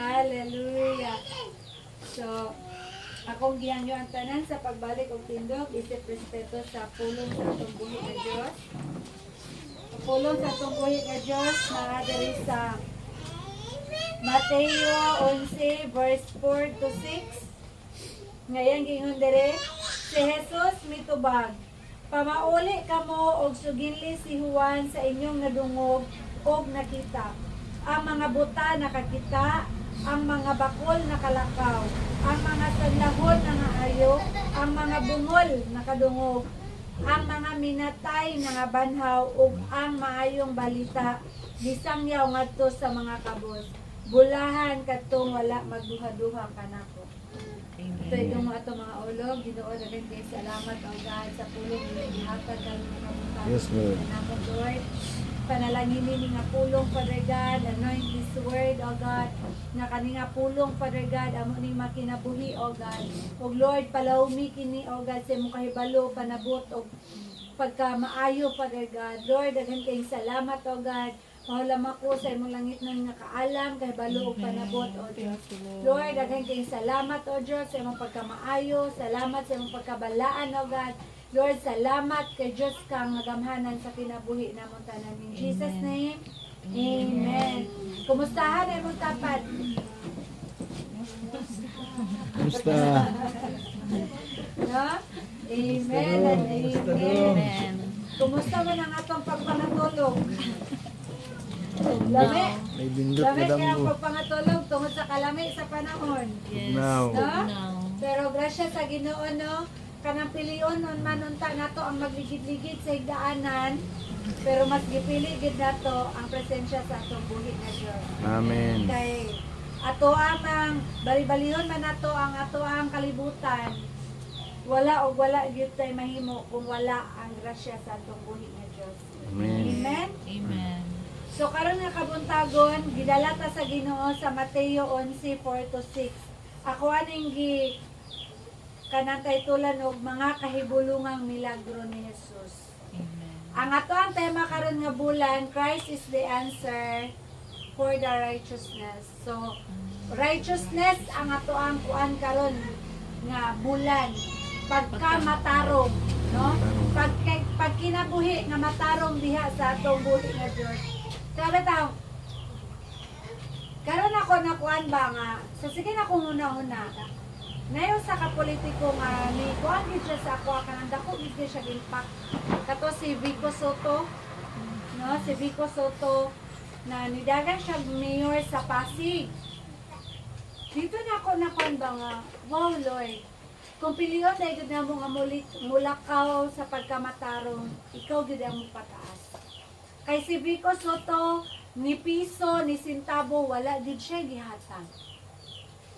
Hallelujah. So, akong gihanyo ang tanan sa pagbalik og tindog, isip respeto sa pulong sa atong buhi nga Dios. Pulong sa atong buhi nga Dios na diri sa Mateo 11 verse 4 to 6. Ngayon gingon dire, si Jesus mitubag, pamauli kamo og sugili si Juan sa inyong nadungog og nakita. Ang mga buta nakakita, ang mga bakol nakalakaw, ang mga sanlahon nangahayo, ang mga bungol nakadungog, ang mga minatay nangabanhaw ug ang maayong balita gisangyaw ngadto sa mga kabos. Bulahan katong wala magduha-duha kanako. Ito itong mga mga ulog, Ginoo daghang kay salamat o God sa pulong nga gihatag kami kabutan. Yes, Lord. Kanako Lord. Panalangin ni nga pulong, Father God, anoint this word, O God, nga kani nga pulong, Father God, amo ning makinabuhi, O God. O Lord, palawmi kini, O God, sa imong kahibalo, panabot, o pagkamaayo, Father God. Lord, daghan kayong salamat, O God. Mahulam ako sa imong langit nang nakaalam, kahibalo, o panabot, O Diyos. Lord, daghan kayong salamat, O Diyos, sa imong pagkamaayo, salamat sa imong pagkabalaan, O God. Lord, salamat kay Diyos kang nagamhanan sa kinabuhi namon tanan. In Jesus' name, Amen. Kumustahan ay mong tapat? Kumusta? No? Amen and amen. Kumusta man ang atong pagpangatulog? Lami? May bindot Lami ka kaya ang mo. pagpangatulog tungod sa kalami sa panahon. Now. No? Pero grasya sa Ginoo, no? Kanang pilion nun manunta nato ang magligid-ligid sa higdaanan, pero mas gipili gid nato ang presensya sa atong buhi nga Dios. Amen. Kay ato amang bali-balihon man nato ang ato ang kalibutan. Wala og wala gyud tay mahimo kung wala ang grasya sa atong buhi nga Dios. Amen. Amen. Amen. So karon nga kabuntagon gidala ta sa Ginoo sa Mateo 11:4 to 6. Ako aning kanang titulan og mga kahibulungang milagro ni Jesus. Amen. Ang ato ang tema karon nga bulan, Christ is the answer for the righteousness. So, righteousness ang ato ang kuan karon nga bulan. Pagka matarong, no? Pag kinabuhi nga matarong diha sa atong buhi nga Dios. Sabi tayo, karon ako na kuan ba nga, so sige na kung una-una. Ngayon sa kapolitiko nga ni kuan gid siya sa ako kanang dako gid siya impact. Kato si Vico Soto, no? Si Vico Soto na nidagan siya mayor sa Pasig. Dito na ako nakuan ba nga, wow Lord. Kung piliyon dahil gid na mo nga mulakaw sa pagkamatarong, ikaw gid ang pataas. Kay si Vico Soto, ni piso, ni sintabo, wala gid siya gihatag.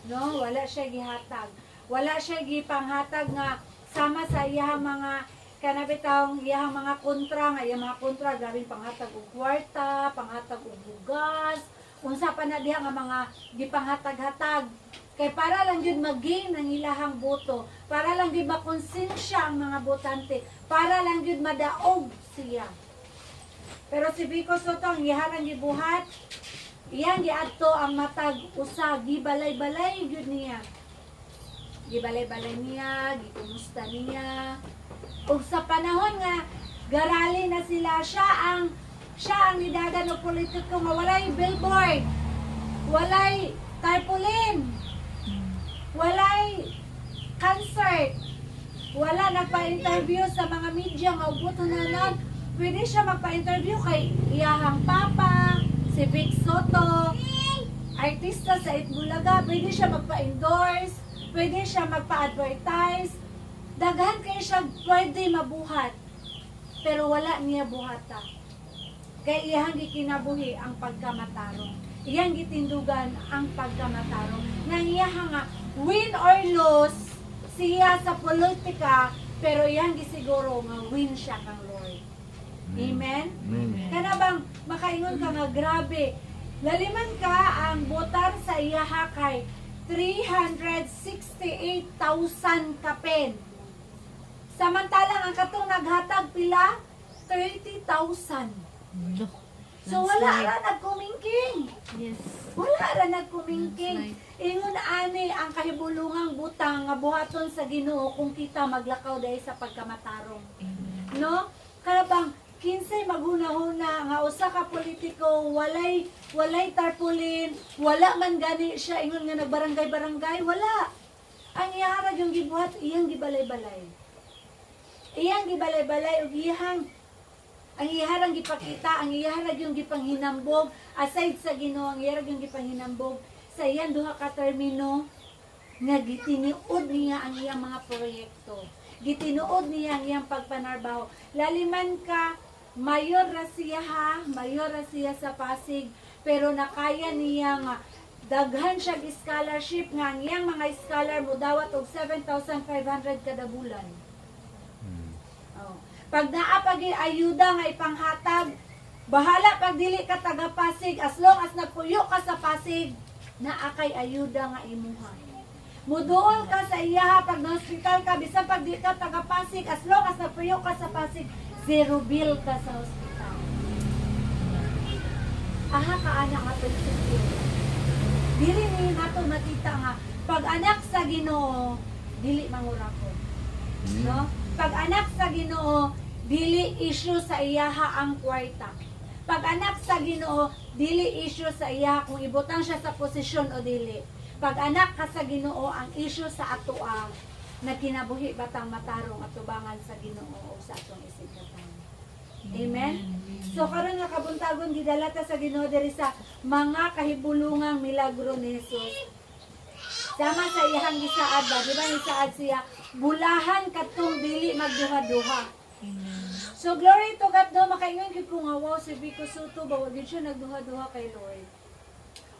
No, wala siya gihatag. Wala siya gipanghatag nga sama sa iyang mga kanabitawng iyang mga kontra, nga iyang mga kontra grabe panghatag og kwarta, panghatag og bugas, unsa pa na diha nga mga gipanghatag-hatag. Kay para lang yun mag-gain ng ilahang boto, para lang yun makonsensya ang mga botante, para lang yun madaog siya. Pero si Vico Soto, ang iharang gibuhat, iyang giadto ang matag usa, gibalay-balay gyud niya. Gibalay-balay niya, gikumusta niya. Ug sa panahon nga garali na sila, siya ang nidagan og politiko nga walay billboard, walay tarpaulin, walay concert, wala nagpa-interview sa mga media nga ubuton na lang. Pwede siya magpa-interview kay iyahang papa, si Vic Soto, artista sa Itbulaga, pwede siya magpa-endorse, pwede siya magpa-advertise, daghan kayo siya pwede mabuhat, pero wala niya buhata. Kaya iyang gikinabuhi ang pagkamatarong. Iyang gitindugan ang pagkamatarong. Nang iyang nga, win or lose, siya sa politika, pero iyang gisiguro nga win siya kang Lord. Amen? Amen. Kana bang makaingon ka nga grabe, laliman ka ang botar sa iyaha kay 368,000 kapen. Samantalang ang katong naghatag pila 30,000. So wala ra nagkumingking. Yes. Wala ra nagkumingking. Ingon ani ang kahibulungang butang nga buhaton sa Ginoo kung kita maglakaw dahil sa pagkamatarong. No? Karabang kinsay maghuna-huna nga usa ka politiko walay tarpaulin, wala man gani siya ingon nga nagbarangay-barangay, wala. Ang iharag yung gibuhat, iyang gibalay-balay. Iyang gibalay-balay ug ang iharang gipakita, ang iharag yung gipanghinambog, aside sa Ginoo, ang iharag yung gipanghinambog sa iyang duha ka termino nga gitiniud niya ang iyang mga proyekto. Gitinuod niya ang iyang pagpanarbaho. Laliman ka, mayor ra siya sa Pasig, pero nakaya niya nga daghan siya scholarship nga ang iyang mga scholar mo dawat og 7,500 kada bulan. Oh. Pag naa pag ayuda nga ipanghatag, bahala pag dili ka taga Pasig, as long as nagpuyo ka sa Pasig, naa kay ayuda nga imuha. Muduol ka sa iya pag na-hospital ka, bisan pag di ka taga Pasig, as long as nagpuyo ka sa Pasig, zero bill ka sa hospital. Aha ka anak nga pagsusin. Dili ni nato makita nga pag anak sa Ginoo dili mangurakon. No? Pag anak sa Ginoo dili issue sa iyaha ang kwarta. Pag anak sa Ginoo dili issue sa iyaha kung ibutang siya sa posisyon o dili. Pag anak ka sa Ginoo ang issue sa atoa na kinabuhi batang matarong at tubangan sa Ginoo o sa atong isigatan. Amen? So karon nga kabuntagon gidala ta sa Ginoo diri sa mga kahibulungang milagro ni Jesus. Sama sa iyang gisaad ba, di ba gisaad siya, bulahan katong dili magduha-duha. So glory to God do, makaingon gid ko nga wow si Vico Soto ba wag siya nagduha-duha kay Lord.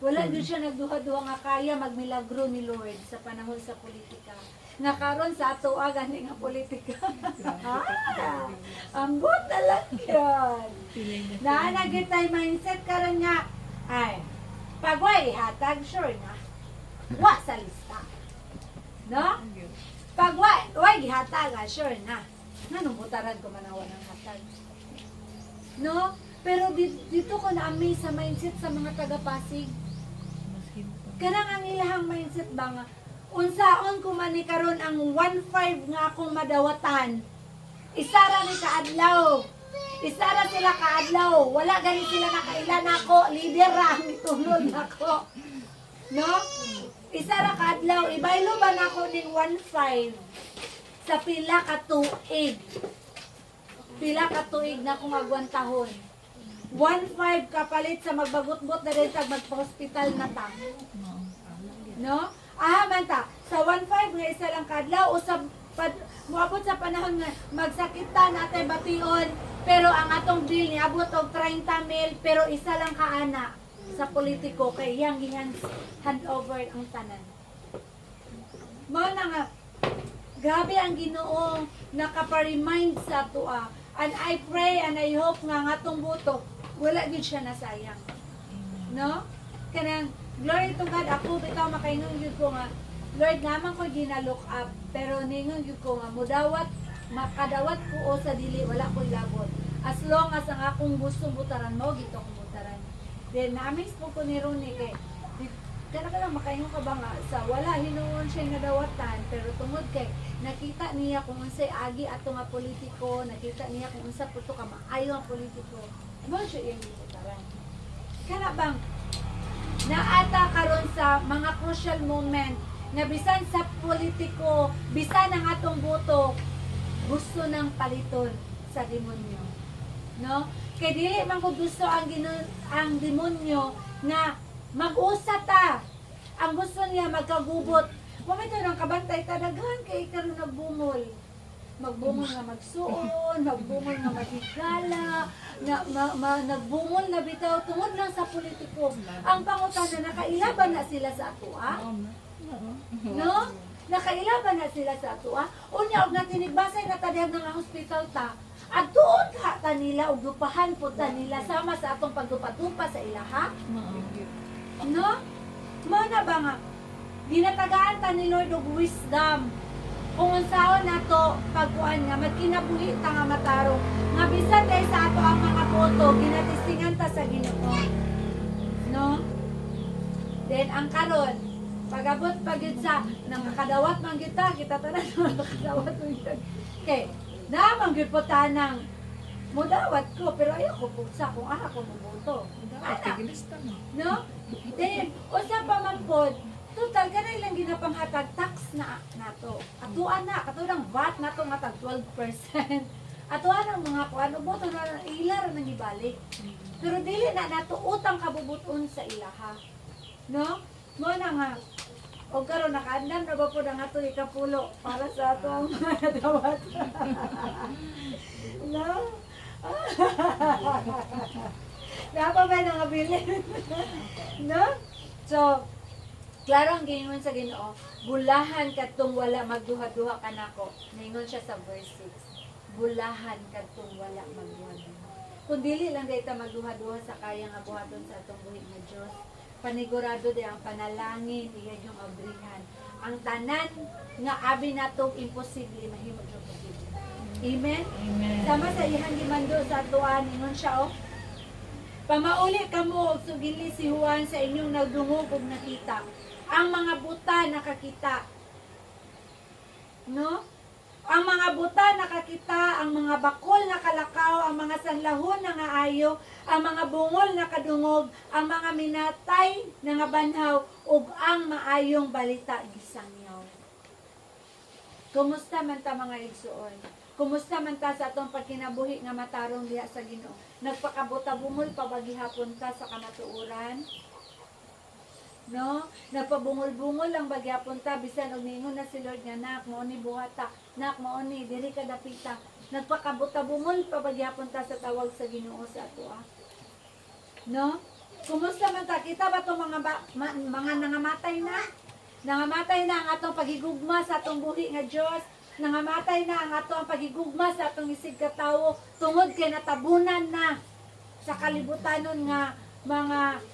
Wala gid siya nagduha-duha nga kaya magmilagro ni Lord sa panahon sa politika. Nga karon sa ato gani nga politika. Ang buta lang yan. Naana gid tay mindset karon nga ay pagway hatag sure na. Wa sa lista. No? Pag wa gihatag sure na. Nganong butaran ko manawa ng hatag. No? Pero dito ko na-amaze sa mindset sa mga taga-Pasig. Kanang ang ilahang mindset ba nga unsaon ko man ni karon ang 1.5 nga akong madawatan. Isara ni kaadlaw. Isara sila kaadlaw. Wala gani sila nakailan ako. Leader ra ang itulod nako. No? Isara kaadlaw. Ibaylo ba nako ning 1.5 sa pila ka tuig. Pila ka tuig na kung agwantahon. 1.5 kapalit sa magbagot-bot na rin sa magpa-hospital na ta. No? Man ta, sa 1.5 nga isa lang kadlaw o sa muabot sa panahon nga magsakita natin bation pero ang atong bill ni abot og 30 mil pero isa lang kaana sa politiko kay yang hand over ang tanan. Mao na nga grabe ang Ginoo nakapa-remind sa atoa. And I pray and I hope nga nga atong boto wala gid siya nasayang. No? Kanang glory to God, ako bitaw makaingon gyud ko nga Lord naman ko ginalook up pero ningon gyud ko nga mudawat makadawat ko o sa dili wala ko ilabot. As long as ang akong gusto butaran mo gito ko butaran. Then na-amaze po ko ni Ronnie kay kana lang makaingon ka ba nga sa wala hinuon siya nga dawatan pero tungod kay nakita niya kung unsay agi ato nga politiko, nakita niya kung unsa puto ka maayo ang politiko. Mo siya iyang butaran. Kana bang naata karon sa mga crucial moment nga bisan sa politiko, bisan ang atong boto gusto nang paliton sa demonyo. No? Kay dili man ko gusto ang demonyo nga mag-usa ta. Ang gusto niya magkagubot. Mamito nang kabantay ta daghan kay karon nagbungol. Magbungol nga magsuon, magbungol nga maghigala, nagbungol na bitaw tungod lang sa politiko. Ang pangutana nakailaban na sila sa atoa? No? Nakailaban na sila sa atoa? Unya og natinigbasay na tadiyag nga hospital ta. At tuod ka ta nila og dupahan po ta nila sama sa atong pagdupatupa sa ilaha? No? Mao na ba nga ginatagaan ta ni Lord og wisdom kung unsaon nato pagkuan nga magkinabuhi ta nga matarong nga bisan dahil sa ato ang mga boto ginatistingan ta sa Ginoo. No? Then ang karon, pagabot pagid sa nakakadawat man kita tanan nakakadawat man kita. Okay, naman gyud po tanang mudawat ko pero ayaw ko pugsa kung ako mubuto. No? Then usa pa man pod, total kanay lang ginapanghatag tax na nato. Atuan na katulong VAT nato nga tag 12%. Atuan ang mga kuan boto na ilar nang ibalik. Pero dili na nato utang kabubuton sa ilaha. No? Mo na nga. O karon nakaandam na ba po na nga ito ikapulo para sa atong dawat. No? Napa ba nangabili? No? So, klaro ang gingon sa Ginoo, bulahan kadtong wala magduha-duha kanako. Ningon siya sa verse 6. Bulahan kadtong wala magduha-duha. Kung dili lang dayta magduha-duha sa kaya nga buhaton sa atong buhi nga Dios, panigurado di ang panalangin iyan yung abrihan. Ang tanan nga abi natong imposible mahimo jud posible. Amen. Amen. Sama sa ihang gimando sa atuan ingon siya pamauli kamo og sugili si Juan sa inyong nagdungog ug nakita. Ang mga buta nakakita. No? Ang mga buta nakakita, ang mga bakol nakalakaw, ang mga sanlahon na nga ayo, ang mga bungol nakadungog, ang mga minatay na nga banhaw, ug ang maayong balita gisangyaw. Kumusta man ta mga igsuon? Kumusta man ta sa atong pagkinabuhi nga matarong diha sa Ginoo? Nagpakabuta-bungol pa ba gihapon ta sa kamatuoran? No? Nagpabungol-bungol lang bagyapon ta bisan og ningon na si Lord nga nak mao ni buhata, nak mao ni diri ka dapita. Nagpakabuta-bungol pa bagyapon ta sa tawag sa Ginoo sa atoa. No? Kumusta man ta kita ba tong mga nangamatay na? Nangamatay na ang atong pagigugma sa atong buhi nga Dios. Nangamatay na ang atong pagigugma sa atong isig ka tawo tungod kay natabunan na sa kalibutanon nga mga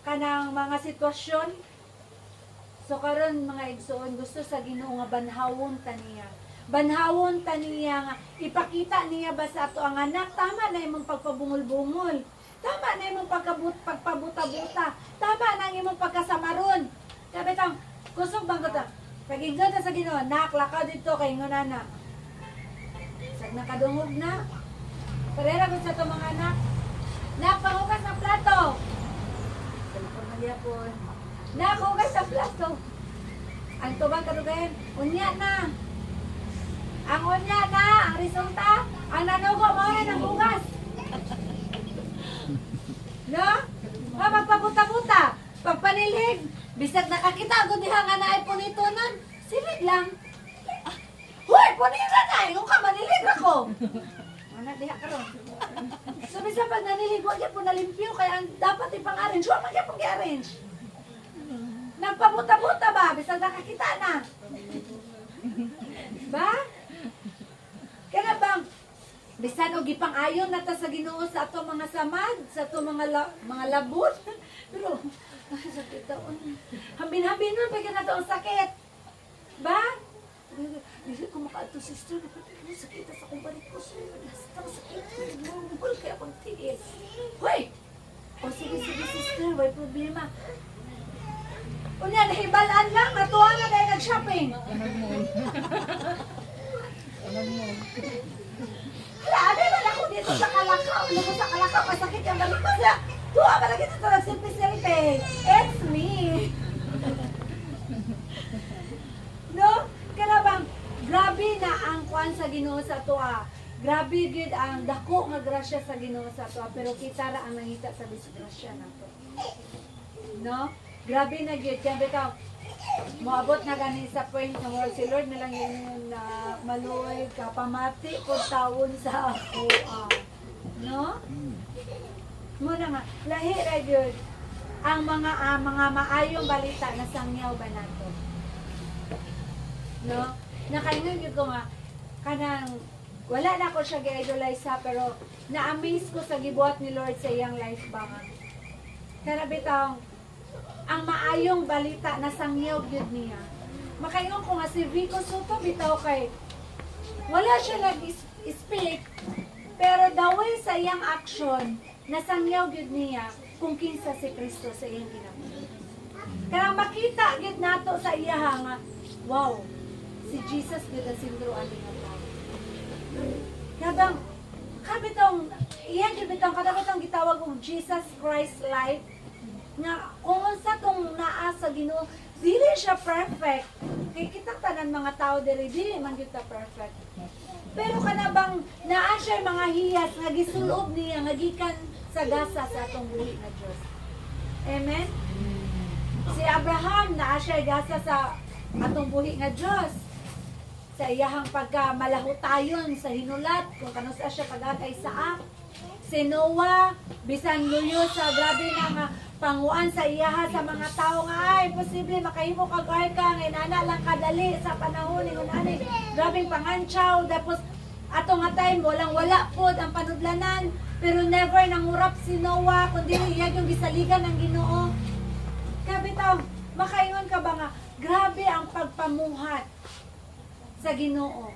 kanang mga sitwasyon. So karon mga igsoon gusto sa Ginoo nga banhawon ta niya. Banhawon ta niya nga ipakita niya ba sa ato ang anak tama na imong pagpabungol-bungol. Tama na imong pagpabuta-buta. Tama na ang imong pagkasamaron. Sabi tang kusog bang ta. Paginggan ta sa Ginoo, naklakaw dito kay ngunana. Sag nakadungog na. Parera gud sa to mga anak. Napahugas ng plato. Yapon. Nakugas sa plato. Ang tubang kadugayan, unya na. Ang unya na, ang resulta, ang nanugo mo ay ng hugas. No? Magpabuta-buta, pagpanilhig, bisag nakakita ko diha nga naay punitunan, silig lang. Hoy, punira na, yung ka manilig ako. Ano diha karon? So, bisa pag nanilig, huwag yan po nalimpyo, kaya ang dapat ipang-arrange, huwag man yan pong i-arrange. Nagpabuta-buta ba? Bisa nakakita na. Ba? Kaya bang, bisan og ipang-ayon na ta sa Ginoo sa ato mga samad, sa ato mga labot. Pero, sakit taon. Hambin-hambin nun, pagyan na to ang sakit. Ba? Dili ko makaadto sister, sakit sa akong balik ko. Sakit, bumubol kaya akong tiis. Hoy! O sige sister, may problema. Unya, nahibalaan lang, natuwa na dahil nag-shopping. Hala, abi man ako dito sa Kalakaw. Alam mo sa Kalakaw, masakit yung balik ko siya. Tuwa ba lagi dito nagsimpi-simpi? It's me. No? Kaya bang, grabe na ang kuan sa Ginoo sa tuwa. Grabe gid ang dako nga grasya sa Ginoo sa tuwa. Pero kita ra ang nangita sa disgrasya nato. No? Grabe na gid. Kaya bitaw, moabot na gani sa point na mo si Lord na lang yung na maluoy kapamati ko taon sa ako. No? Muna nga, lahi ra gyud ang mga maayong balita na sangyaw ba nato. No? Nakaingon yun ko nga, kanang, wala na ako siya gi-idolize ha, pero na-amaze ko sa gibuhat ni Lord sa iyang life ba nga. Kaya bitang, ang maayong balita na sangyaw yun niya. Makaingon ko nga si Vico Soto bitaw kay, wala siya nag-speak, pero the way sa iyang action, nasangyaw yun niya kung kinsa si Kristo sa iyang kinabuhi. Kanang makita gid nato sa iya nga, wow, si Jesus gid ang sindro ani nga tao. Kadang kabitong iya gid bitong kadang gitawag og Jesus Christ life nga kung unsa tong naa sa Ginoo, dili siya perfect. Kay kitang tanan mga tao diri dili man gyud ta perfect. Pero kanabang naa siya mga hiyas nga gisulob niya nga gikan sa gasa sa atong buhi nga Dios. Amen. Si Abraham naa siya gasa sa atong buhi nga Dios. Sa iyahang pagkamalahutayon sa hinulat kung kano sa siya pagagay sa si Noah bisan luyo sa grabe na nga panguan sa iyaha sa mga tao nga ay posible makahimo kag arka nga inana lang kadali sa panahon ni ani grabing pangantsaw tapos ato nga time wala pod ang panudlanan pero never nangurap si Noah kundi iya yung gisaligan ng Ginoo. Kabitaw makaingon ka ba nga grabe ang pagpamuhat sa Ginoo.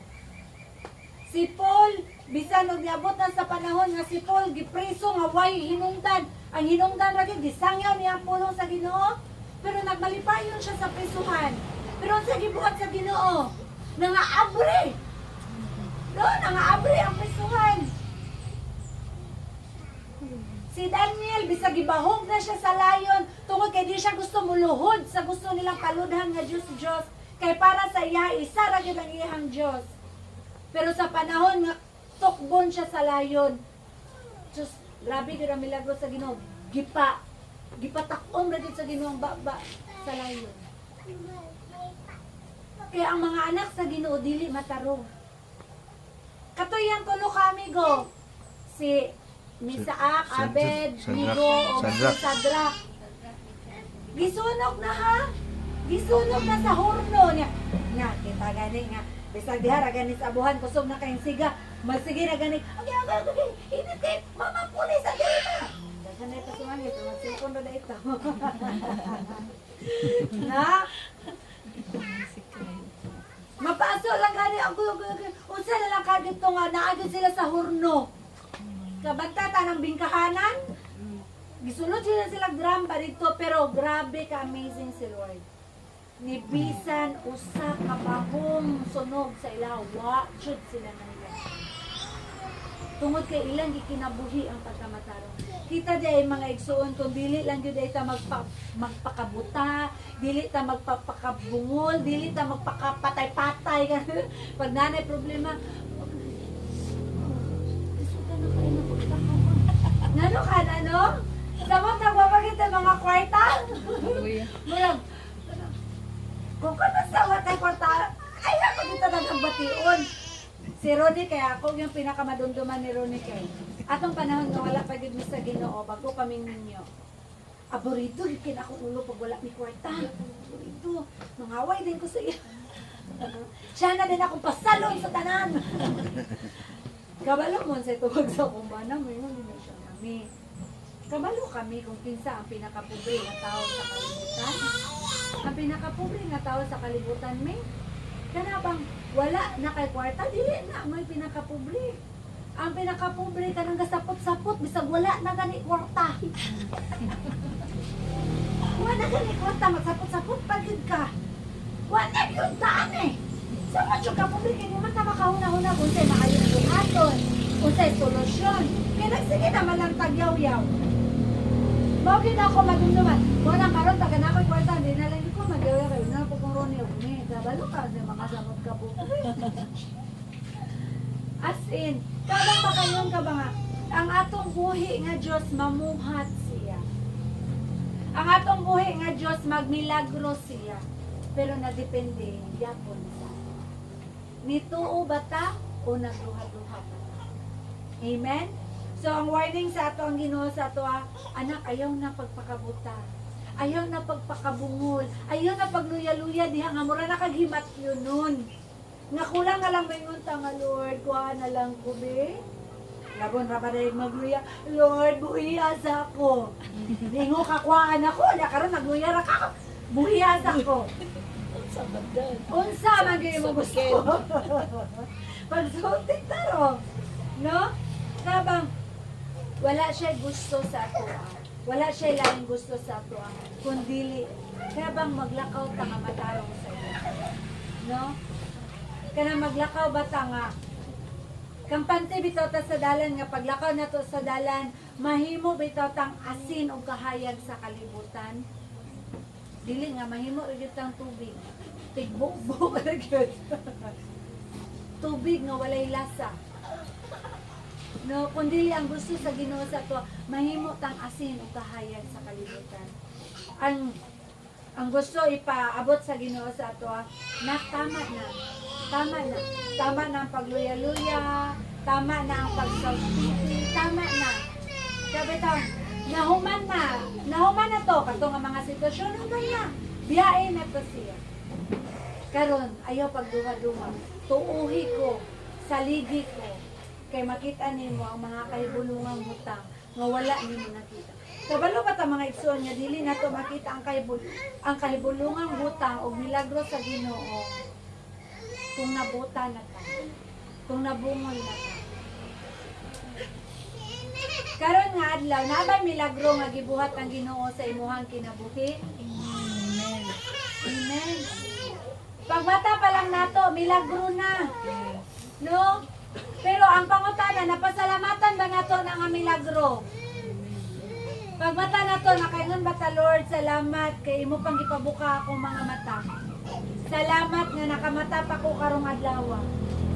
Si Paul bisan og niabot na sa panahon nga si Paul gipreso nga way hinungdan. Ang hinungdan ra gyud gisangyaw niya ang pulong sa Ginoo, pero nagmalipayon siya sa prisuhan. Pero sa gibuhat sa Ginoo, nangaabre. No, nangaabre ang prisuhan. Si Daniel bisag gibahog na siya sa layon tungod kay di siya gusto muluhod sa gusto nilang paludhan nga Diyos. Kay para sa iya isa ra gyud ang iyang Dios. Pero sa panahon nga tukbon siya sa layon, Diyos, grabe gyud ang milagro sa Ginoo. Gipatak-on ra gyud sa Ginoo ang baba sa layon. Kaya ang mga anak sa Ginoo dili matarong. Katuyang tulo kami go. Si Misaak, Abed, Migo, o Sadrak. Gisunog na ha? Gisunog na sa horno niya. Nga, kita gani nga. Bisag diha ra gani sa abuhan kusog na kayong siga. Magsige na gani. Okay. Init kay mama pulis sa dito. Dagan na ito sumangit. Magsilpon na ito. Na? Mapaso lang gani. Unsa na lang kadito nga. Naagad sila sa horno. Kabantata ng bingkahanan. Gisulod sila drama dito. Pero grabe ka amazing si Lord. Ni bisan usa ka bahong sunog sa ilaw, wa jud sila nila. Tungod kay ilang gikinabuhi ang pagkamatarong. Kita di ay mga igsuon kung dili lang gyud ay ta magpakabuta, dili ta magpapakabungol, dili ta magpakapatay-patay pag nanay problema. Isuta na kayo na pagtakaw. Ngano ka na no? Samot nagpapagit ang mga kwarta. Murag kung kanasawa tayo kwarta, ay ako dito nagbation. Si Ronnie kaya ako yung pinakamadumduman ni Ronnie kay. Atong panahon nga wala pa gid mi sa Ginoo bago pa ninyo. Aborito gikin ako ulo pag wala mi kwarta. Aborito, mangaway din ko sa iya. Siya na din akong pasalon sa tanan. Kabalo mo sa tuwag sa kumbana mo yun din siya kami. Kabalo kami kung kinsa ang pinakapobre nga tao sa kalibutan. Ang pinakapobre nga tao sa kalibutan may kana bang wala na kay kwarta dili na may pinakapobre. Ang pinakapobre kanang gasapot-sapot bisag wala na gani kwarta. Wala gani kwarta magsapot-sapot pagid ka. Wala gyud daan eh. Sa mga ka pobre kay man ta makahuna-huna kung say maayo ang buhaton, kung say solusyon. Kaya nagsige naman lang tagyaw-yaw. Bakit ako madumduman? Kung nang karoon, taga na ako'y kwarta, hindi na lang ko mag-iwa kayo na po kung Ronnie o may kabalo ka, hindi makasamot ka po. As in, kabang makayon ka ba nga, ang atong buhi nga Diyos mamuhat siya. Ang atong buhi nga Diyos magmilagro siya. Pero nadepende, yapon sa. Nituo ba ta o nagluha-luha pa ta? Amen? So, ang warning sa ato, ang Ginoo sa ato, anak, ayaw na pagpakabuta. Ayaw na pagpakabungol. Ayaw na pagluya-luya. Diha nga, mura na kaghimat yun nun. Nga kulang nga lang may ngunta nga, Lord, kuha na lang ko, be. Labon ra ba dahil magluya, Lord, buhiya sa ako. Ningo kakuhaan ako. Nakaroon, nagluya ra ka. Buhiya sa ako. Unsa man gyud mo gusto. Pagsulti taro. No? Kabang wala siya gusto sa ato. Wala siya laing gusto sa ato. Kundili Kaya bang maglakaw ta nga matarong sa iyo? No? Kana maglakaw ba ta nga kampante bitaw ta sa dalan nga paglakaw na to sa dalan, mahimo bitaw tang asin o kahayag sa kalibutan. Dili nga mahimo rin tang tubig. Tigbuk-buk ra gyud. Tubig nga walay lasa. No, kung dili ang gusto sa Ginoo sa to, mahimo tang asin o kahayag sa kalibutan. Ang gusto ipaabot sa Ginoo sa to, na tama na. Tama na. Tama na ang pagluya-luya, tama na ang pagsalpiti, tama na. Sabi tayo, nahuman na to, kato nga mga sitwasyon, human na. Biyain na to siya. Karon, ayaw pagduha-duha. Tuuhi ko, saligi ko, kay makita nimo ang mga kahibulungang butang nga wala nimo nakita. Kabalo ba ta mga igsoon nga dili nato makita ang kahibulungang butang o milagro sa Ginoo kung nabuta na ta, kung nabungol na ta. Karon nga adlaw, nabay milagro nga gibuhat ang Ginoo sa imuhang kinabuhi? Amen. Amen. Pagmata pa lang nato, milagro na. No? Pero ang pangutana, napasalamatan ba nato na nga milagro? Pagmata nato, nakaingon ba ta, Lord, salamat kay imo pang gipabuka akong mga mata. Salamat nga nakamata pa ko karong adlaw.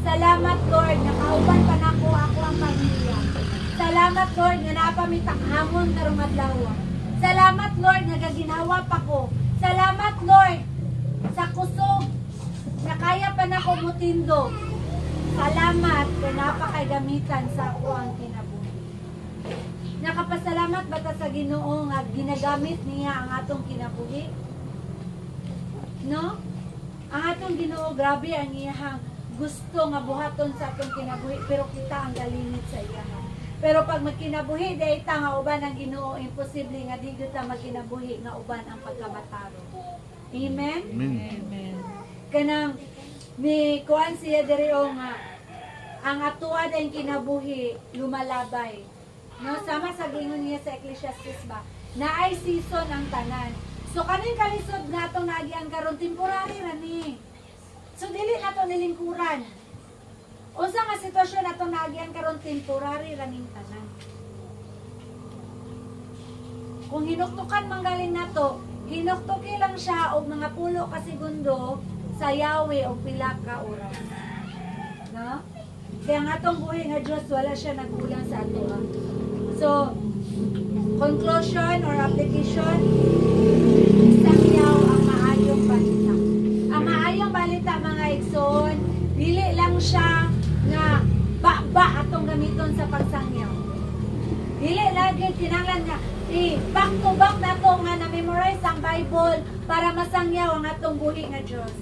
Salamat, Lord, nakauban pa nako ako ang pamilya. Salamat, Lord, nga napamitak hamon karong adlaw. Salamat, Lord, nga gaginawa pa ko. Salamat, Lord, sa kusog na kaya pa nako mutindo. Salamat kay napakay gamitan sa ako ang kinabuhi. Nakapasalamat ba ta sa Ginoo nga ginagamit niya ang atong kinabuhi? No? Ang atong Ginoo, grabe ang iyahang gusto nga buhaton sa atong kinabuhi, pero kita ang galingit sa iya. Pero pag magkinabuhi, dahil ta nga uban ang Ginoo, imposible nga di ta magkinabuhi nga uban ang pagkamataro. Amen? Amen. Kanang ni kuan siya diri nga ang atuad ang kinabuhi lumalabay. No, sama sa gingon niya sa Ecclesiastes ba, na ay season ang tanan. So kaning kalisod natong naagian karon temporary ra ni. So dili nato nilingkuran. Unsa nga sitwasyon natong naagian karon temporary ra ning tanan. Kung hinuktukan manggaling nato, hinuktuki lang siya og mga pulo ka segundo sa yawi o pila ka oras. No? Kaya nga atong buhay nga Diyos, wala siya nagulang sa ato. So, conclusion or application, isang yaw ang maayong balita. Ang maayong balita, mga igsoon, dili lang siya nga ba atong gamiton sa pagsangyaw. Dili lagi kinahanglan nga back to back nato nga na-memorize ang Bible para masangyaw ang atong buhi nga Diyos.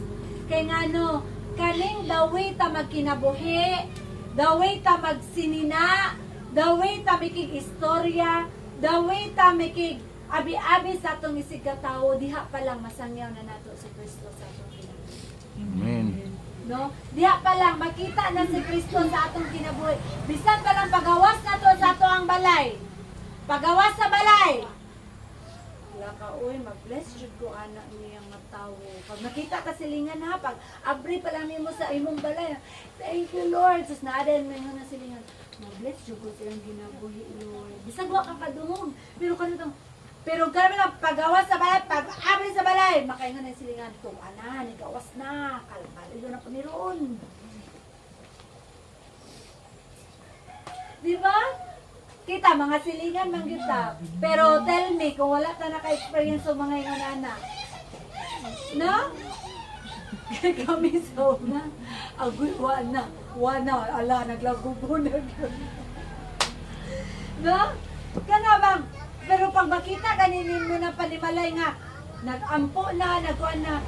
Kay nga no, kaning the way ta magkinabuhi, the way ta magsinina, the way ta mikig istorya, the way ta mikig abi-abi sa atong isig katao, diha pa lang masangyaw na nato si Kristo sa atong kinabuhi. Amen. No? Diha pa lang makita na si Kristo sa atong kinabuhi. Bisan pa lang pagawas nato sa ato ang balay. Pagawas sa balay. Wala ka, uy, mag-bless jud ko anak niyang matawo. Pag makita ka silingan ha, pag abri pa lang nimo sa imong balay. Thank you, Lord. Sus naaden mo na silingan. Mag-bless jud ko sa iyong ginabuhi, Lord. Bisan wa ka kadungog. Pero kami lang pagawas sa balay, pag abri sa balay, makaingon na silingan ko, ana, nigawas na, kalpalido na paniroon. Diba? Kita, mga silingan man kita. Pero tell me, kung wala ta naka-experience sa mga ingon-ana. No? Kami sa una, agoy, wana, ala, naglagubo na. No? Kana bang, pero pag makita ganinin mo na panimalay nga, nag-ampo na, nagkuhan na,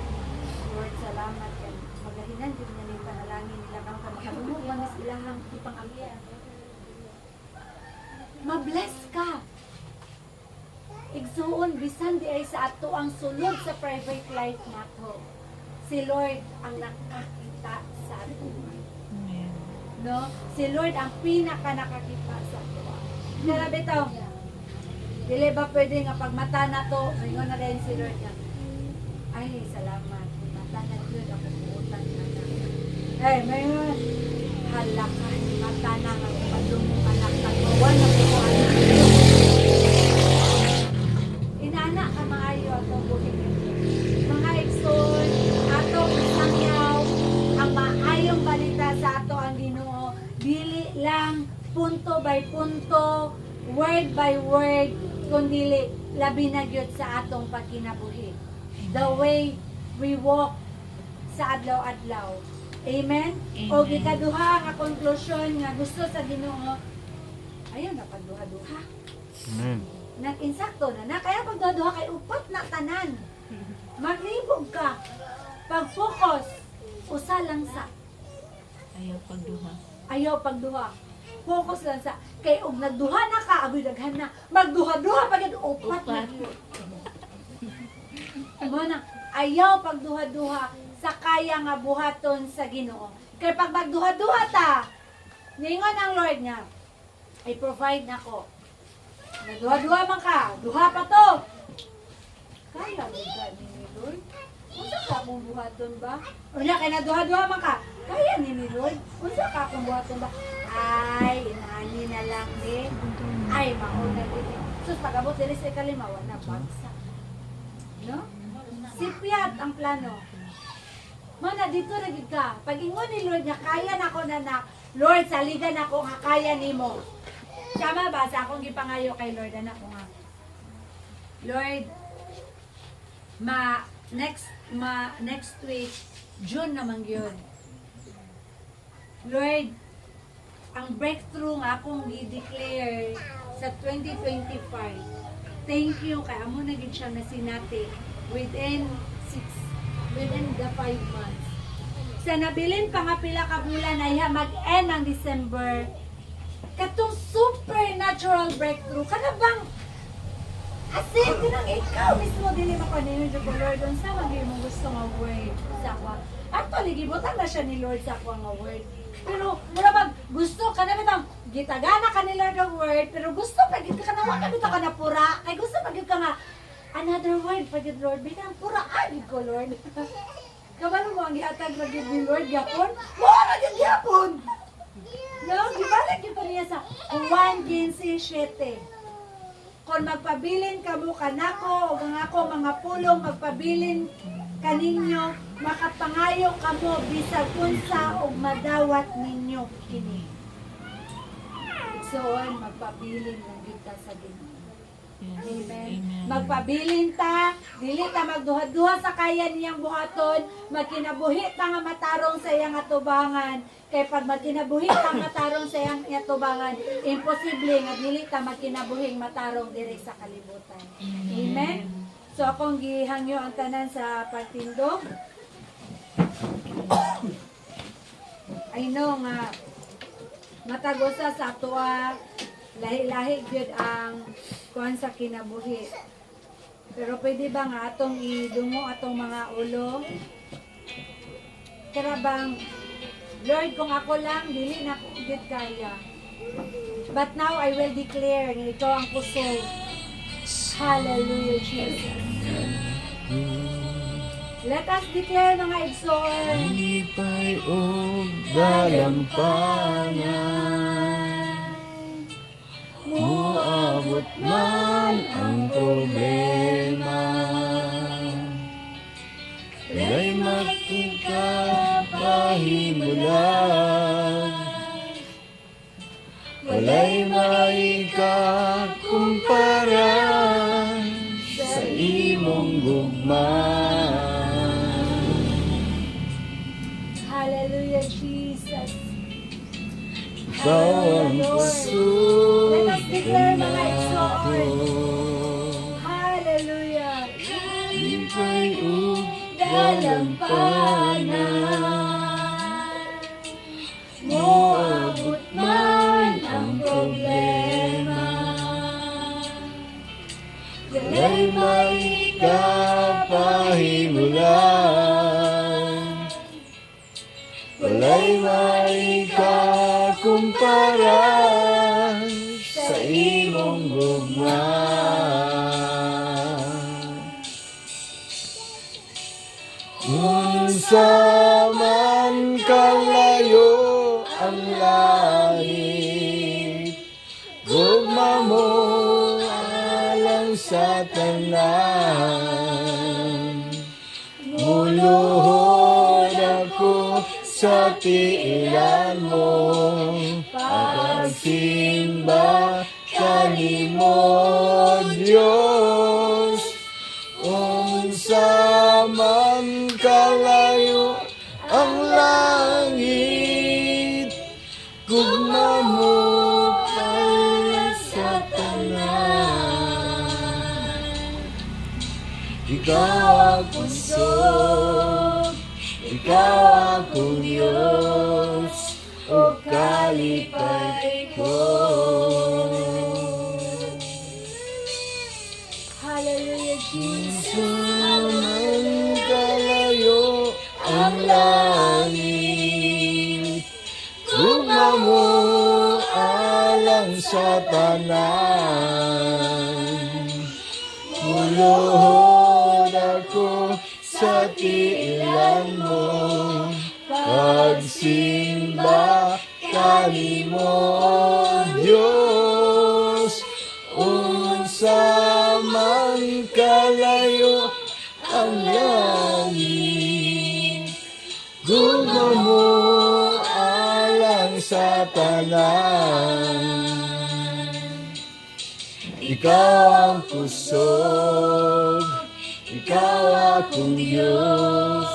Lord, salamat ka. Magahinan, din na yung panalangin nila kang kamakabunod, manas ilahang ipang-amya. Ma-bless ka. Igsuon, bisan di ay sa ato ang sulod sa private life nato. Si Lord ang nakakita sa ato. No? Si Lord ang pinaka nakakita sa ato. Kaya bitaw, dili ba pwede nga pagmata na to, ngayon na rin si Lord niya. Ay, salamat. Matanag yun ako puutan na na. Eh, mayroon. Halakan. Matanang ang padumong anak na gawa na po anak. Inana ka maayo atong buhay. Mga igsoon, atong isangyaw, ang maayong balita sa ato ang Ginoo, dili lang punto by punto, word by word, kundi labi na gyud sa atong pagkinabuhi. The way we walk sa adlaw-adlaw. Amen? O gikaduha nga konklusyon nga gusto sa Ginoo, ayaw na pagduha-duha. Amen. Nag-insakto na kaya pagduha-duha kay upat na tanan. Maglibog ka. Pag-focus, usa lang sa Ayaw pagduha. ayaw pagduha. Focus lang sa kay og nagduha na ka, agoy daghan na. Magduha-duha pagid upat na. Mo na ayaw pagduha-duha sa kaya nga buhaton sa Ginoo. Kay pag magduha-duha ta, ningon ang Lord nga, i-provide nako. Nagduha-duha man ka, duha pa to. Kaya mo ba ni Lord? Unsa ka akong buhaton ba? Unya kay naduha-duha man ka, kaya ni Lord? Unsa ka akong buhaton ba? Ay, inani na lang ni. Ay, mauna din. Sus, pag-abot dili sa kalima, wala bagsa. No? Sipyat ang plano. Mana dito ra gid ka. Pag ingon ni Lord nga kaya nako na Lord saligan ako nga kaya nimo. Tama ba sa akong gipangayo kay Lord anak ko nga. Lord, next week June naman yun. Lord, ang breakthrough nga akong i-declare sa 2025. Thank you kay amo na gid siya na sinati within the 5 months. Sa nabilin pa nga pila ka bulan ay mag-end ang December. Katong supernatural breakthrough kana bang asin dinang ikaw mismo dili mapaninyo jud ko Lord unsa man gyud mo gusto nga word sa ako. Actually gibutan na siya ni Lord sa ako nga word. Pero mura bang gusto kana bitang gitagana ka ni Lord ang word pero gusto pa gid ka na wa ka bitaw ka na pura kay gusto pa gid ka nga another word pa gid Lord bitang pura agid ko Lord. Kabalo mo ang gihatag ra gid ni Lord gyapon? Wala gid gyapon. No, gibalik yun pa niya sa 1:15:7. Kung magpabilin ka mo kanako o ang ako mga pulong magpabilin kaninyo, makapangayo ka mo bisag unsa o madawat ninyo kini. So, magpabilin lang kita sa Ginoo. Amen. Magpabilin ta, dili ta magduha-duha sa kaya niyang buhaton, magkinabuhi ta nga matarong sa iyang atubangan. Kay pag magkinabuhi ta matarong sa iyang atubangan, imposible nga dili ta magkinabuhing matarong diri sa kalibutan. Amen. So akong gihangyo ang tanan sa pagtindog. I know nga matagosa sa atoa lahi-lahi gyud ang kuan sa kinabuhi. Pero pwede ba nga atong idungo atong mga ulo? Kaya bang, Lord, kung ako lang, dili na ko gyud kaya. But now I will declare nga ikaw ang kusog. Hallelujah, Jesus. Let us declare mga igsoon. Lipay o dalampangan, muabot man ang problema. Walay makikapahimulan, walay maikakumpara sa imong gugma. Hallelujah, Jesus. Ikaw ang kusog Let us declare mga ng igsoon. ako. Hallelujah. Lipay o Dalampanan, moabot man ang problema. walay maikapahimulan, walay maikakumpara sa imong gugma. Unsa man kalayo ang langit, gugma mo alang sa tanan. Muluhod ako sa tiilan mo, pagsimba kanimo Diyos. Unsa man kalayo ang langit, gugma mo para sa tanan. Ikaw ang pusog, ikaw akong Diyos, o kalipay ko. Hallelujah, Jesus. Saman kalayo ang langit, gugma mo alang sa tanan. Muluhod ako sa tiilan mo, pagsimba kanimo Diyos. Unsa man kalayo ang langit, gugma mo alang sa tanan. Ikaw ang pusog, ikaw akong Diyos,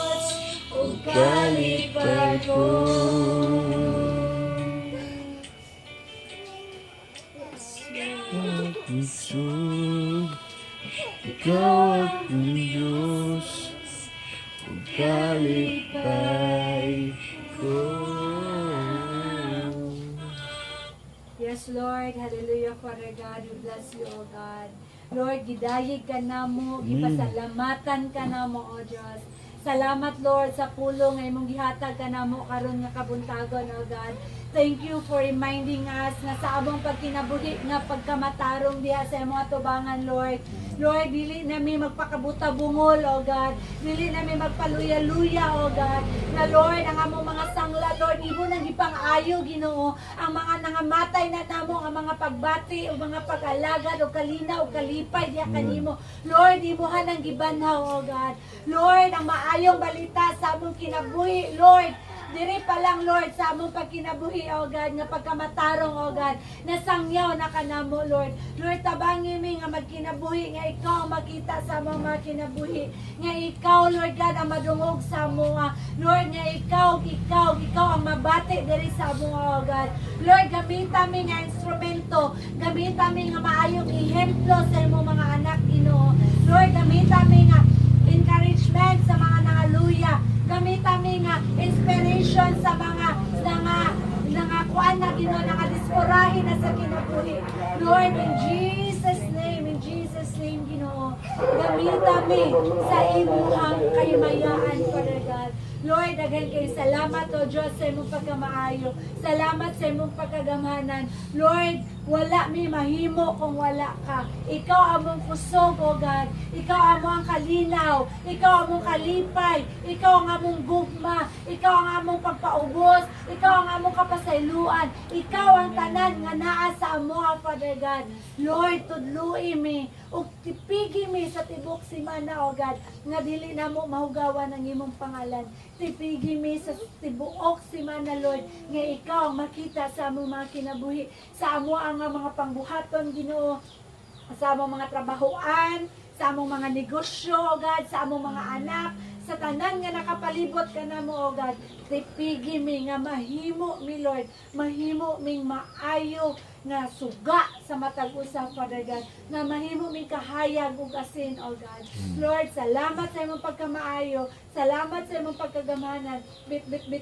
o kalipay ko. Pusog, ikaw akong Diyos, o kalipay ko. Yes, Lord. Hallelujah, Father God. We bless you, O God. Lord, gidayig ka na mo, gipasalamatan ka na mo, O Diyos. Salamat, Lord, sa pulong ay mong gihatag ka na mo karon nga kabuntagon, O God. Thank you for reminding us na sa among pagkinabuhi nga pagkamatarong diha sa mga tubangan, Lord. Lord, dili nami magpakabuta bungol, O God. Dili nami magpaluya-luya, O God. Na Lord, ang among mga sangla, Lord, imo nang ipang-ayo, Ginoo. Ang mga nangamatay na namo, ang mga pagbati o mga pag-alagad o kalina o kalipay diha kanimo. Lord, imuha nang gibanhaw, O God. Lord, ang maayong balita sa among kinabuhi, Lord, diri pa lang, Lord, sa among pagkinabuhi, O God, nga pagkamatarong, O God, nasangyaw na kanamo, Lord. Lord, tabangi mi nga magkinabuhi, nga ikaw ang makita sa among mga kinabuhi, nga ikaw, Lord God, ang madungog sa among, Lord, nga ikaw ang mabati diri sa among, O God. Lord, gamita mi nga instrumento, gamita mi nga maayong ihemplo sa imong mga anak, Ginoo. Lord, gamita mi nga encouragement sa mga nangaluya, gamita mi nga inspiration sa mga kuan na Ginoo, nga disporahin na sa kinabuhi. Lord, in Jesus' name, Ginoo, gamita mi sa imong kahimayaan, Father God. Lord, daghan kay salamat, O Diyos, sa imong pagkamaayo. Salamat sa imong pagkagamanan. Lord, wala mi mahimo kung wala ka. Ikaw among kusog, O God. Ikaw among kalinaw. Ikaw among kalipay. Ikaw ang among gugma. Ikaw ang among pagpaubos. Ikaw ang among kapasayloan. Ikaw ang tanan nga naa sa amo, Father God. Lord, tudloi mi ug tipigi mi sa tibok simana, O God, nga dili na mo mahugawan ang imong pangalan. Tipigi mi sa tibuok simana, Lord, nga ikaw ang makita sa among mga kinabuhi, sa amo ang mga pangbuhaton, Ginoo, sa among mga trabahoan, sa among mga negosyo, O God, sa among mga anak, sa tanan nga nakapalibot ka na mo, O God. Tipigi mi nga mahimo mi, Lord, mahimo ming maayo nga suga sa matag usa, Father God, nga mahimo ming kahayag ug asin, O God. Lord, salamat sa imong pagkamaayo, salamat sa imong pagkagamanan.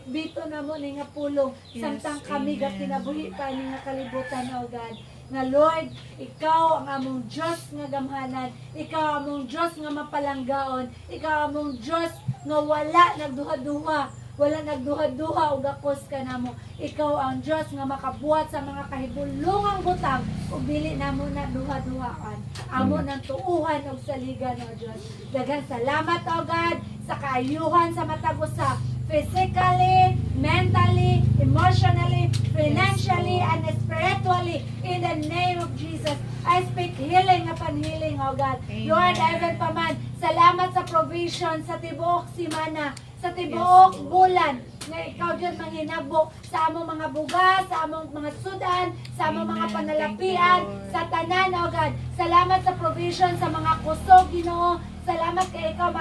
Bito na mo ni nga pulong, samtang kami ga kinabuhi pa ni nga kalibutan, O God. Nga Lord, ikaw ang among Diyos nga gamhanan, ikaw among Diyos nga mapalanggaon, ikaw among Diyos nga wala nagduha-duha, wala nagduha-duha o gakos ka namo. Ikaw ang Diyos nga makabuhat sa mga kahibulungang butang ug dili namo na duha-duhaan. Amo nang tuuhan og saligan, O Diyos. Daghang salamat, O God, sa kaayuhan sa matag usa, physically, mentally, emotionally, financially, and spiritually. In the name of Jesus, I speak healing upon healing, oh God. Amen. Lord, even pa man, salamat sa provision sa tibuok simana, sa tibuok bulan, na ikaw Diyos manghinabo sa among mga bugas, sa among mga sudan, sa among mga Amen. panalapian, Thank you, Lord. sa tanan, oh God. Salamat sa provision sa mga kusog, Ginoo. Salamat kay ikaw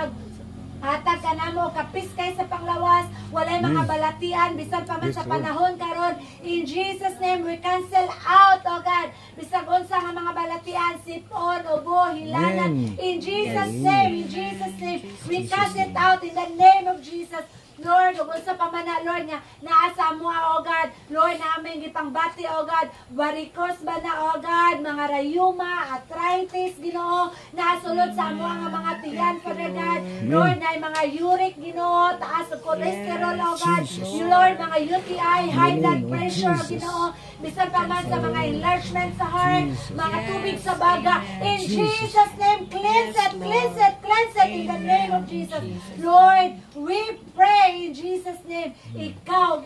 hatag ka namo kapis kay sa panglawas, walay mga Amen. balatian bisan pa man Yes, sa Lord. panahon karon. In Jesus name we cancel out, oh God, bisag unsa nga mga balatian, sipon, ubo, hilanan. Amen. In Jesus Amen. name, in Jesus name, we Jesus cast it name. out in the name of Jesus. Lord, ug unsa pa man na, Lord, nga naa sa amoa, oh God. Lord, namin gipangbati, oh God. Varicose ba na, oh God, mga rayuma, arthritis, Ginoo, nasulod sa amoa nga mga tiyan, Father God. Lord, na mga uric, Ginoo, taas ang cholesterol, oh God. Jesus. You, Lord, mga UTI, high blood Amen. pressure, Jesus. Ginoo. Bisan pa man sa mga enlargement sa heart, Jesus. mga Yes. tubig sa baga. In Jesus. Jesus' name, cleanse it, Yes, cleanse Lord. it, cleanse it in the name of Amen. Jesus. Jesus. Lord, we pray in Jesus' name. Ikaw,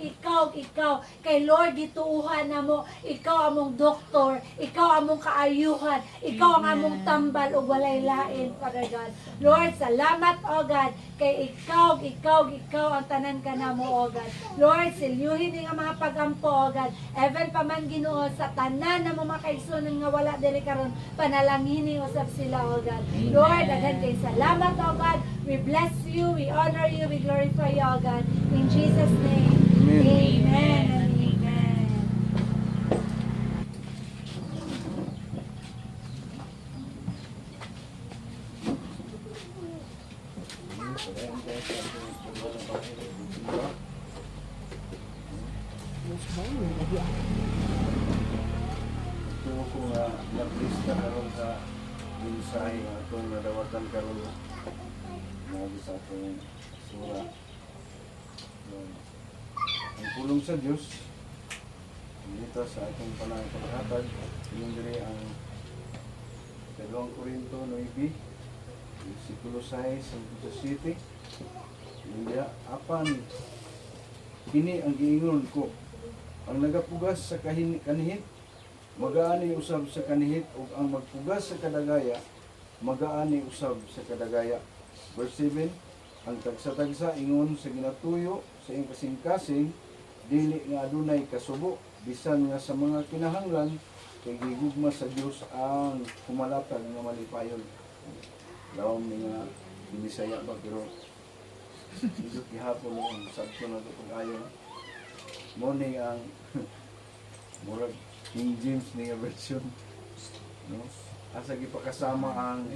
kay Lord gituuhan na mo. Ikaw among doktor, ikaw among kaayuhan, ikaw ang among tambal ug walay lain, Father God. Lord, salamat, O God, kay ikaw ang tanan ka na mo, O God. Lord, silyuhin ni nga mga pagampo, O God. Even pa man Ginoo sa tanan na mo makaigsunan nga wala diri karon, panalangin ni usab sila, O God. Lord, daghan kay salamat, O God. We bless you, we honor you, we glorify you, O God. In Jesus' name, Amen. amen and amen. Ito ko nga na-lista karon sa mensahe nga itong nadawatan karon mga sa itong sura. Yun. Ang pulong sa Diyos dito sa itong paghatag yung diri ang 2 Corinto 9 versikulo 6 hangtod 7. Hindi apan kini ang giingon ko, ang nagapugas sa kanihit magaani usab sa kanihit ug ang magpugas sa kadagaya magaani usab sa kadagaya. Verse 7, ang tagsa-tagsa ingon sa ginatuyo sa iyang kasing-kasing dili nga adunay kasubo bisan nga sa mga kinahanglan kay gigugma sa Dios ang humalatag nga malipayon. Lawom ni nga Binisaya ba pero dito gihapon ang sabto na ito pag-ayon. Mo ni ang murag King James ni nga version, no? Asa gipakasama ang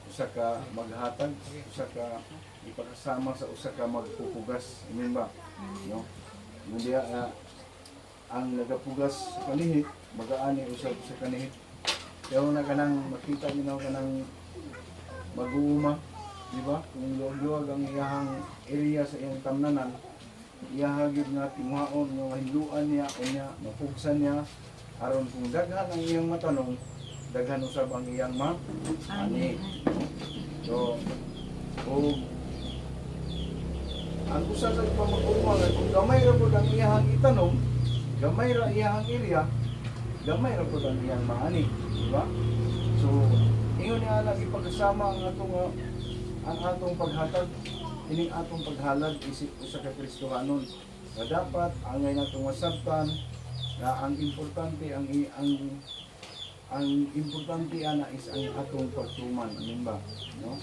usa ka maghatag, usa ka ipakasama sa usa ka magpupugas, amen ba? No? Hindi ang nagapugas sa kanihit, magaani usab sa kanihit. Kaya na kanang makita niyo kanang mag-uuma, di ba? Kung luwag ang iyahang area sa iyang tamnanan, iyahagid nga tinguhaon nga hinduan niya o niya mapugsan niya aron kung daghan ang iyang matanong daghan usab ang iyang ani. So ang usa sa pamag-uma nga kung gamay ra pud ang iyang itanong, gamay ra iyang area, gamay ra pud ang iyang maani, di ba? So ingon niya na ipagkasama ang atong paghatag. Ining atong paghalad isip usa ka Kristohanon nga dapat angay natong masabtan na ang importante ang importante ana is ang atong pagtuman, amen ba, no?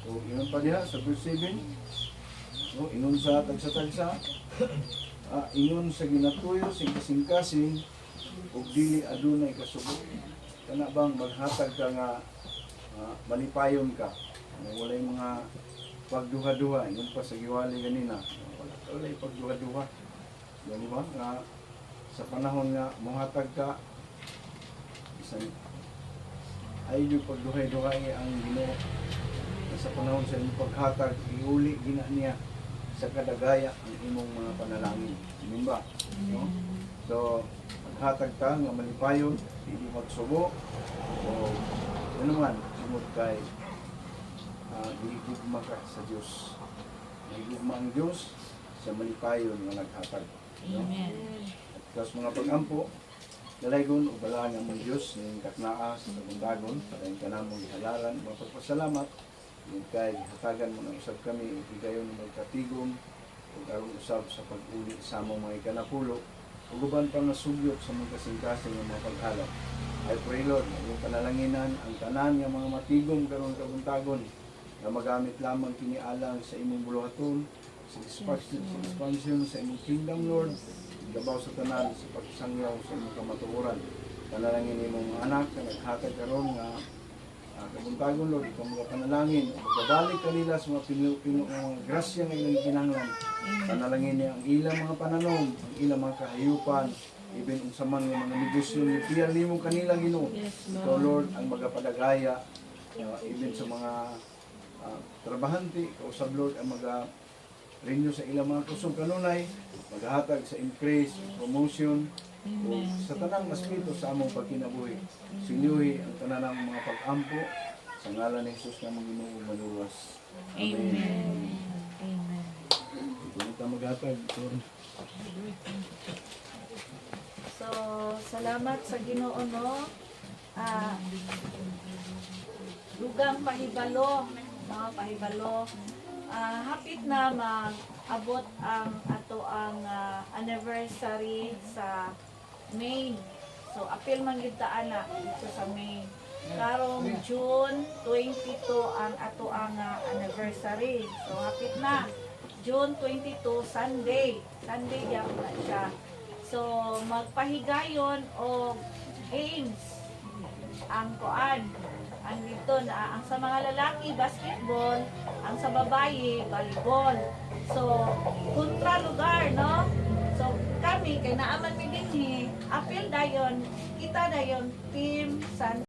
So ingon pa diha sa verse 7, no, ingon sa tagsa-tagsa, ingon sa ginatuyo sing kasing-kasing ug dili adunay kasubo. Kana bang maghatag ka nga malipayon ka, walay mga pagduha-duha, yun pa sa giwali ganina. Wala pagduha-duha. Yan di ba? Nga, sa panahon nga muhatag ka, isang ay yung pagduhay-duha ang Ginoo. Sa panahon sa imong paghatag, iuli gina niya sa kadagaya ang imong mga panalangin. Amen ba? No? So, maghatag ka nga malipayon, hindi magsubo. So, ano man, sumod kay higugma ka sa Diyos. Higugma ang Diyos sa malipayon nga naghatag. No? Amen. At kas mga pag-ampo, dalaygon o balaan ang mong Diyos ng kaknaa sa bundagon, para yung kanamong ihalaran, mga pagpasalamat, yung kay hatagan mo na usab kami, ibigayon ng magkatigong, ug aron usab sa pag-uli sa among mga ikanapulo, ug uban pa nga sugyot sa mga kasing-kasing nga mga pag-alap. I pray Lord, na iyong panalanginan ang tanan nga mga matigom karon kabuntagon, na magamit lamang kinialang sa imong buluhaton, sa expansion sa imong kingdom Lord, gabaw sa tanan sa pagsangyaw sa imong kamatuoran. Panalangin imong mga anak na naghatag karon nga kabuntagon Lord, itong mga panalangin, magbabalik kanila sa mga pino mga grasya nga ilang kinanglan. Panalangin niya ang ilang mga pananom, ang ilang mga kahayupan, even unsa man nga mga negosyo ni piyal nimo kanila Ginoo. Yes, So Lord, ang magapadagaya even sa mga trabahante, kausab Lord ang renew sa ilang mga kusog kanunay, maghatag sa increase, promotion, o sa tanang aspito sa among pagkinabuhi. Silyuhi ang tanang mga pag-ampo sa ngalan ni Jesus na mga Ginoo maluwas. Amen. Amen. Kung ito maghatag, Lord. So, salamat sa Ginoo, no? Dugang pahibalo, mga pahibalo. Hapit na mag-abot ang ato ang anniversary sa May. So, apil man gyud ta ana dito sa May. Karong June 22 ang ato ang anniversary. So, hapit na. June 22, Sunday. Sunday yan na siya. So, magpahigayon o games ang kuan. Ang dito na ang sa mga lalaki basketball, ang sa babae volleyball. So, kontra lugar, no? So, kami kay naaman mi dinhi, apil dayon, kita dayon team San